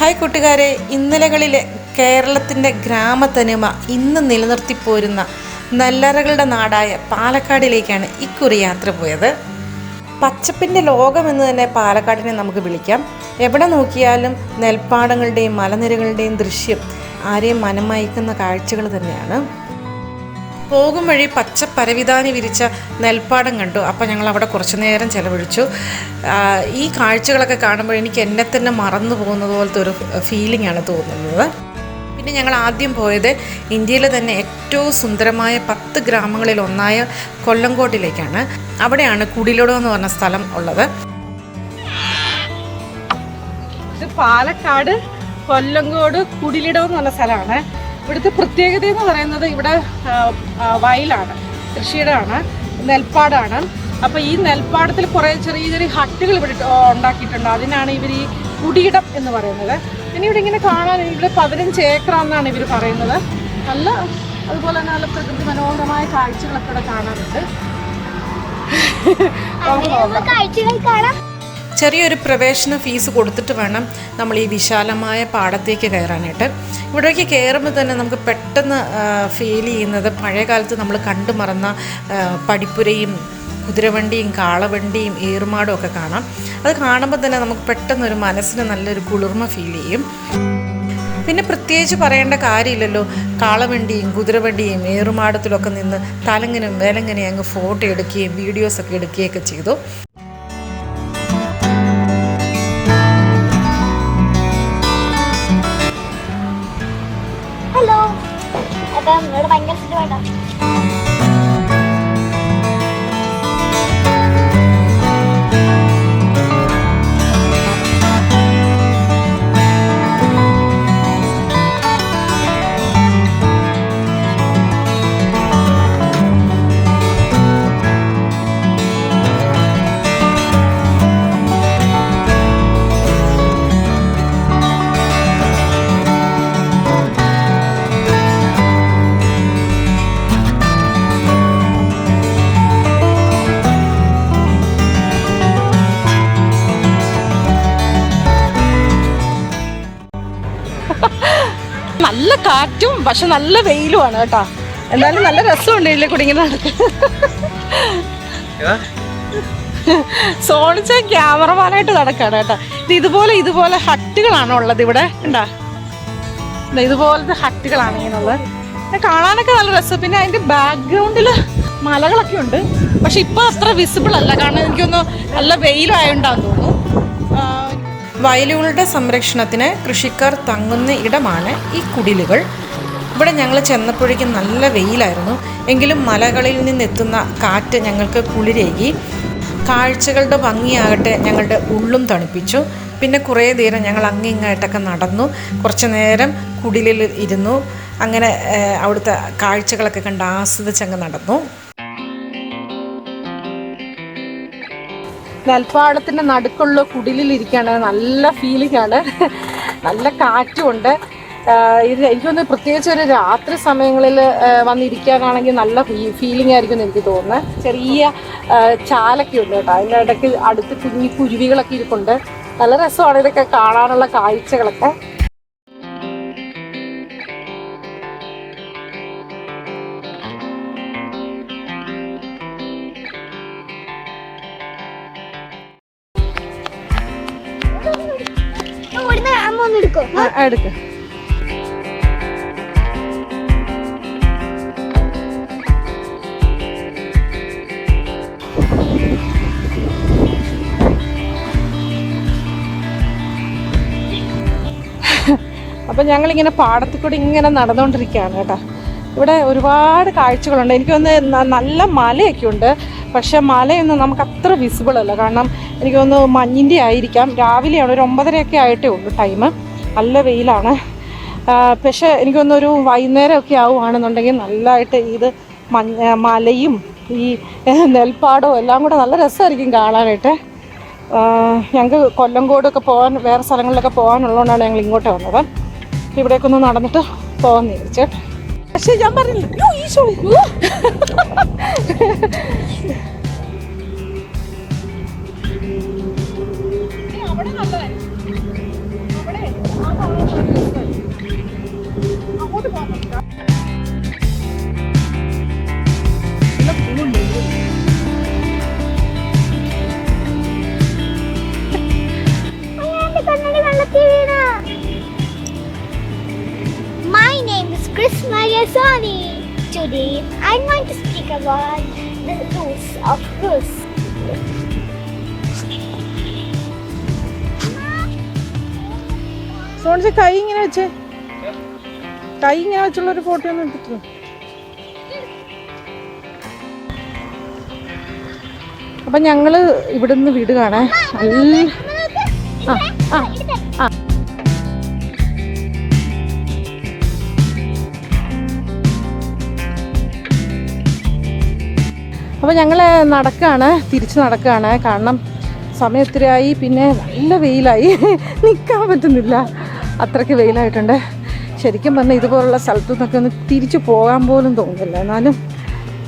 Hi കൂട്ടുകാരെ, ഇന്നലകളിലെ കേരളത്തിൻ്റെ ഗ്രാമത്തനിമ ഇന്ന് നിലനിർത്തിപ്പോരുന്ന നെല്ലറകളുടെ നാടായ പാലക്കാടിലേക്കാണ് ഇക്കുറി യാത്ര പോയത്. പച്ചപ്പിൻ്റെ ലോകമെന്ന് തന്നെ പാലക്കാടിനെ നമുക്ക് വിളിക്കാം. എവിടെ നോക്കിയാലും നെൽപ്പാടങ്ങളുടെയും മലനിരകളുടെയും ദൃശ്യം ആരെയും മനമയക്കുന്ന കാഴ്ചകൾ തന്നെയാണ്. പോകും വഴി പച്ച പരവിതാനി വിരിച്ച നെൽപ്പാടം കണ്ടു. അപ്പോൾ ഞങ്ങൾ അവിടെ കുറച്ച് നേരം ചിലവഴിച്ചു. ഈ കാഴ്ചകളൊക്കെ കാണുമ്പോൾ എനിക്ക് എന്നെ തന്നെ മറന്നു പോകുന്നത് പോലത്തെ ഒരു ഫീലിംഗ് ആണ് തോന്നുന്നത്. പിന്നെ ഞങ്ങൾ ആദ്യം പോയത് ഇന്ത്യയിലെ തന്നെ ഏറ്റവും സുന്ദരമായ 10 ഗ്രാമങ്ങളിൽ ഒന്നായ കൊല്ലങ്കോട്ടിലേക്കാണ്. അവിടെയാണ് കുടിലോടം എന്ന് പറഞ്ഞ സ്ഥലം ഉള്ളത്. ഇത് പാലക്കാട് കൊല്ലങ്കോട് കുടിലിടം എന്ന് പറഞ്ഞ സ്ഥലമാണ്. ഇവിടുത്തെ പ്രത്യേകത എന്ന് പറയുന്നത് ഇവിടെ വയലാണ്, കൃഷിയിടമാണ്, നെൽപ്പാടാണ്. അപ്പോൾ ഈ നെൽപ്പാടത്തിൽ കുറേ ചെറിയ ചെറിയ ഹട്ടുകൾ ഇവിടെ ഉണ്ടാക്കിയിട്ടുണ്ട്. അതിനാണ് ഇവർ ഈ കുടിയിടം എന്ന് പറയുന്നത്. പിന്നെ ഇവിടെ ഇങ്ങനെ കാണാൻ ഇവിടെ 15 ഏക്കറാണെന്നാണ് ഇവർ പറയുന്നത്. അതുപോലെ തന്നെ നല്ല പ്രകൃതി മനോഹരമായ കാഴ്ചകളൊക്കെ ഇവിടെ കാണാറുണ്ട്. ചെറിയൊരു പ്രവേശന ഫീസ് കൊടുത്തിട്ട് വേണം നമ്മൾ ഈ വിശാലമായ പാടത്തേക്ക് കയറാനായിട്ട്. ഇവിടേക്ക് കയറുമ്പോൾ തന്നെ നമുക്ക് പെട്ടെന്ന് ഫീൽ ചെയ്യുന്നത് പഴയ കാലത്ത് നമ്മൾ കണ്ടു മറന്ന പടിപ്പുരയും കുതിരവണ്ടിയും കാളവണ്ടിയും ഏറുമാടും ഒക്കെ കാണാം. അത് കാണുമ്പോൾ തന്നെ നമുക്ക് പെട്ടെന്നൊരു മനസ്സിന് നല്ലൊരു കുളിർമ ഫീൽ ചെയ്യും. പിന്നെ പ്രത്യേകിച്ച് പറയേണ്ട കാര്യമില്ലല്ലോ, കാളവണ്ടിയും കുതിരവണ്ടിയും ഏറുമാടത്തിലൊക്കെ നിന്ന് തലങ്ങനും വേലങ്ങനെ അങ്ങ് ഫോട്ടോ എടുക്കുകയും വീഡിയോസൊക്കെ എടുക്കുകയൊക്കെ ചെയ്തു. നല്ല കാറ്റും പക്ഷെ നല്ല വെയിലുമാണ് കേട്ടോ. എന്നാലും നല്ല രസമുണ്ട് ഇതിലെ കൂടി ഇങ്ങനെ നടക്കുക. സോണിച്ച ക്യാമറമാനായിട്ട് നടക്കാണ് കേട്ടോ. ഇതുപോലെ ഹട്ടുകളാണ് ഉള്ളത് ഇവിടെ. ഉണ്ടാ ഇതുപോലത്തെ ഹട്ടുകളാണ് ഇങ്ങനെയുള്ളത്. കാണാനൊക്കെ നല്ല രസം. പിന്നെ അതിന്റെ ബാക്ക്ഗ്രൗണ്ടിൽ മലകളൊക്കെ ഉണ്ട്. പക്ഷെ ഇപ്പൊ അത്ര വിസിബിൾ അല്ല, കാരണം എനിക്കൊന്ന് നല്ല വെയിലായോണ്ടാന്ന് തോന്നുന്നു. വയലുകളുടെ സംരക്ഷണത്തിന് കൃഷിക്കാർ തങ്ങുന്ന ഇടമാണ് ഈ കുടിലുകൾ. ഇവിടെ ഞങ്ങൾ ചെന്നപ്പോഴേക്കും നല്ല വെയിലായിരുന്നു. എങ്കിലും മലകളിൽ നിന്നെത്തുന്ന കാറ്റ് ഞങ്ങൾക്ക് കുളിരേകി. കാഴ്ചകളുടെ ഭംഗിയാകട്ടെ ഞങ്ങളുടെ ഉള്ളും തണുപ്പിച്ചു. പിന്നെ കുറേ നേരം ഞങ്ങൾ അങ്ങിങ്ങായിട്ടൊക്കെ നടന്നു. കുറച്ച് നേരം കുടിലിൽ ഇരുന്നു. അങ്ങനെ അവിടുത്തെ കാഴ്ചകളൊക്കെ കണ്ട് ആസ്വദിച്ചങ്ങ് നടന്നു. നെൽപ്പാടത്തിൻ്റെ നടുക്കുള്ള കുടിലിരിക്കുകയാണ്. നല്ല ഫീലിംഗ് ആണ്, നല്ല കാറ്റുമുണ്ട്. എനിക്കൊന്ന് പ്രത്യേകിച്ച് ഒരു രാത്രി സമയങ്ങളിൽ വന്നിരിക്കാനാണെങ്കിൽ നല്ല ഫീലിംഗ് ആയിരിക്കും എന്ന് എനിക്ക് തോന്നുന്നത്. ചെറിയ ചാലൊക്കെ ഉണ്ട് കേട്ടോ. അതിൻ്റെ ഇടയ്ക്ക് അടുത്ത് കുഞ്ഞി കുരുവികളൊക്കെ ഇരിപ്പുണ്ട്. നല്ല രസമാണ് ഇതൊക്കെ കാണാനുള്ള കാഴ്ചകളൊക്കെ. എടുക്ക അപ്പം ഞങ്ങളിങ്ങനെ പാടത്തിൽ കൂടി ഇങ്ങനെ നടന്നുകൊണ്ടിരിക്കുകയാണ് കേട്ടോ. ഇവിടെ ഒരുപാട് കാഴ്ചകളുണ്ട്. എനിക്കൊന്ന് നല്ല മലയൊക്കെ ഉണ്ട്. പക്ഷെ മലയൊന്നും നമുക്ക് അത്ര വിസിബിൾ അല്ല, കാരണം എനിക്കൊന്ന് മഞ്ഞിൻ്റെ ആയിരിക്കാം. രാവിലെയാണ്, ഒരു 9:30 ആയിട്ടേ ഉള്ളൂ ടൈം. നല്ല വെയിലാണ്. പക്ഷെ എനിക്കൊന്നൊരു വൈകുന്നേരമൊക്കെ ആവുകയാണെന്നുണ്ടെങ്കിൽ നല്ലതായിട്ട് ഇത് മലയും ഈ നെൽപ്പാടവും എല്ലാം കൂടെ നല്ല രസമായിരിക്കും കാണാനായിട്ട്. ഞങ്ങൾക്ക് കൊല്ലങ്കോടൊക്കെ പോകാൻ, വേറെ സ്ഥലങ്ങളിലൊക്കെ പോകാനുള്ളതുകൊണ്ടാണ് ഞങ്ങൾ ഇങ്ങോട്ട് വന്നത്. ഇവിടേക്ക് ഒന്ന് നടന്നിട്ട് പോകാമെന്ന് വിചാരിച്ചു. പക്ഷേ ഞാൻ പറഞ്ഞില്ല അവിടെ നല്ലതായിരിക്കും. അവിടെ dear Sony. Today I'm going to speak about the rules of Rus. സോണിച്ച് കൈ ഇങ്ങനെ വെച്ചേ, കൈ ഇങ്ങനെ വെച്ചുള്ളൊരു ഫോട്ടോ ഒന്നും എടുത്തിട്ടില്ല. അപ്പം ഞങ്ങൾ ഇവിടുന്ന് വിടുകയാണ്. അപ്പോൾ ഞങ്ങൾ തിരിച്ച് നടക്കുകയാണ്. കാരണം സമയം ഒത്തിരിയായി, പിന്നെ നല്ല വെയിലായി, നിൽക്കാൻ പറ്റുന്നില്ല, അത്രയ്ക്ക് വെയിലായിട്ടുണ്ട്. ശരിക്കും പറഞ്ഞാൽ ഇതുപോലുള്ള സ്ഥലത്തു നിന്നൊക്കെ ഒന്ന് തിരിച്ചു പോകാൻ പോലും തോന്നുന്നില്ല. എന്നാലും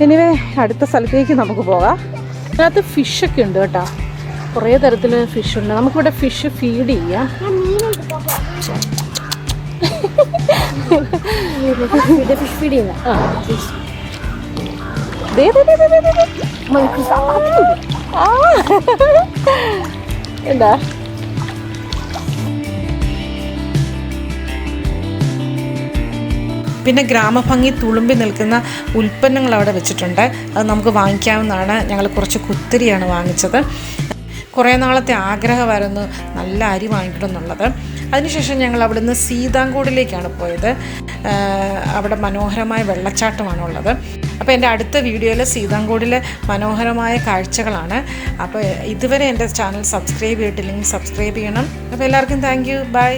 എനിവേ അടുത്ത സ്ഥലത്തേക്ക് നമുക്ക് പോകാം. അതിനകത്ത് ഫിഷൊക്കെ ഉണ്ട് കേട്ടോ, കുറേ തരത്തിൽ ഫിഷുണ്ട്. നമുക്കിവിടെ ഫിഷ് ഫീഡ് ചെയ്യാം. ഫിഷ് ഫീഡ് ചെയ്യാം. എന്താ പിന്നെ ഗ്രാമഭംഗി തുളുമ്പി നിൽക്കുന്ന ഉൽപ്പന്നങ്ങൾ അവിടെ വെച്ചിട്ടുണ്ട്. അത് നമുക്ക് വാങ്ങിക്കാവുന്നതാണ്. ഞങ്ങൾ കുറച്ച് കുത്തിരിയാണ് വാങ്ങിച്ചത്. കുറേ നാളത്തെ ആഗ്രഹമായിരുന്നു നല്ല അരി വാങ്ങിക്കണം എന്നുള്ളത്. അതിനുശേഷം ഞങ്ങൾ അവിടുന്ന് സീതാങ്കോടിലേക്കാണ് പോയത്. അവിടെ മനോഹരമായ വെള്ളച്ചാട്ടമാണുള്ളത്. അപ്പോൾ എൻ്റെ അടുത്ത വീഡിയോയിൽ സീതാങ്കോടിലെ മനോഹരമായ കാഴ്ചകളാണ്. അപ്പോൾ ഇതുവരെ എൻ്റെ ചാനൽ സബ്സ്ക്രൈബ് ചെയ്തിട്ടില്ലെങ്കിൽ സബ്സ്ക്രൈബ് ചെയ്യണം. അപ്പോൾ എല്ലാവർക്കും താങ്ക് യു, ബൈ.